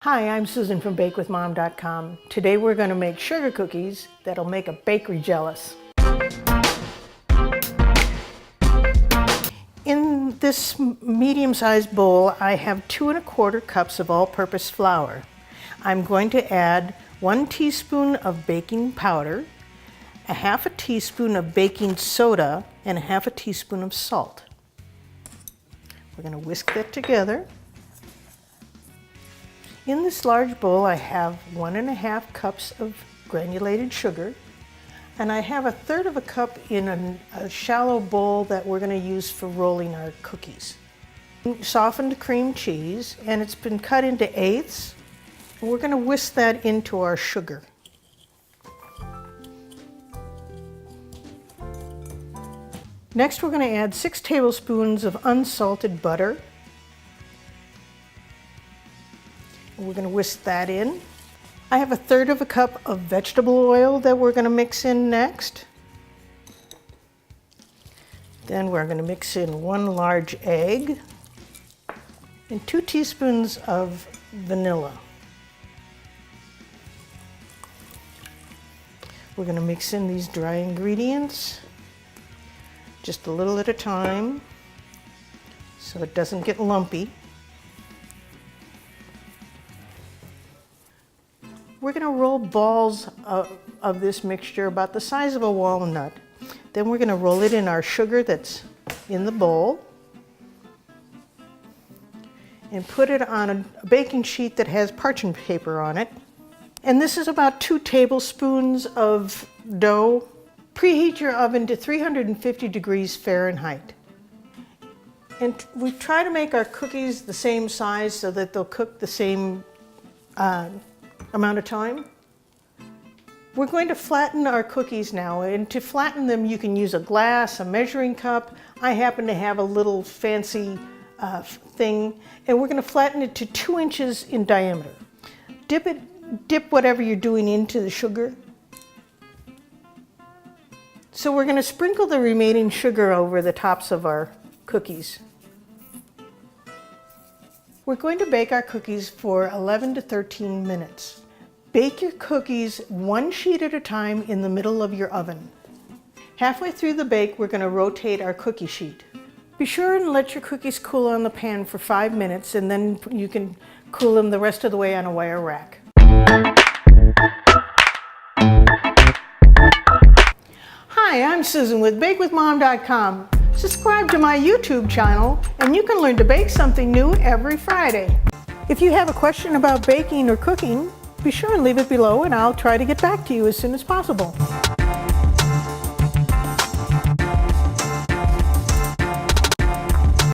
Hi, I'm Susan from BakeWithMom.com. Today we're going to make sugar cookies that'll make a bakery jealous. In this medium-sized bowl, I have 2 1/4 cups of all-purpose flour. I'm going to add 1 teaspoon of baking powder, 1/2 teaspoon of baking soda, and 1/2 teaspoon of salt. We're going to whisk that together. In this large bowl, I have 1 1/2 cups of granulated sugar, and I have 1/3 cup in a shallow bowl that we're going to use for rolling our cookies. Softened cream cheese, and it's been cut into eighths. And we're going to whisk that into our sugar. Next, we're going to add 6 tablespoons of unsalted butter. We're going to whisk that in. I have 1/3 cup of vegetable oil that we're going to mix in next. Then we're going to mix in 1 large egg and 2 teaspoons of vanilla. We're going to mix in these dry ingredients just a little at a time so it doesn't get lumpy. We're going to roll balls of this mixture about the size of a walnut. Then we're going to roll it in our sugar that's in the bowl and put it on a baking sheet that has parchment paper on it. And this is about 2 tablespoons of dough. Preheat your oven to 350 degrees Fahrenheit. And we try to make our cookies the same size so that they'll cook the same amount of time. We're going to flatten our cookies now, and to flatten them you can use a glass, a measuring cup. I happen to have a little fancy thing, and we're going to flatten it to 2 inches in diameter. Dip whatever you're doing into the sugar. So we're going to sprinkle the remaining sugar over the tops of our cookies. We're going to bake our cookies for 11 to 13 minutes. Bake your cookies 1 sheet at a time in the middle of your oven. Halfway through the bake, we're going to rotate our cookie sheet. Be sure and let your cookies cool on the pan for 5 minutes, and then you can cool them the rest of the way on a wire rack. Hi, I'm Susan with BakeWithMom.com. Subscribe to my YouTube channel and you can learn to bake something new every Friday. If you have a question about baking or cooking, be sure and leave it below and I'll try to get back to you as soon as possible.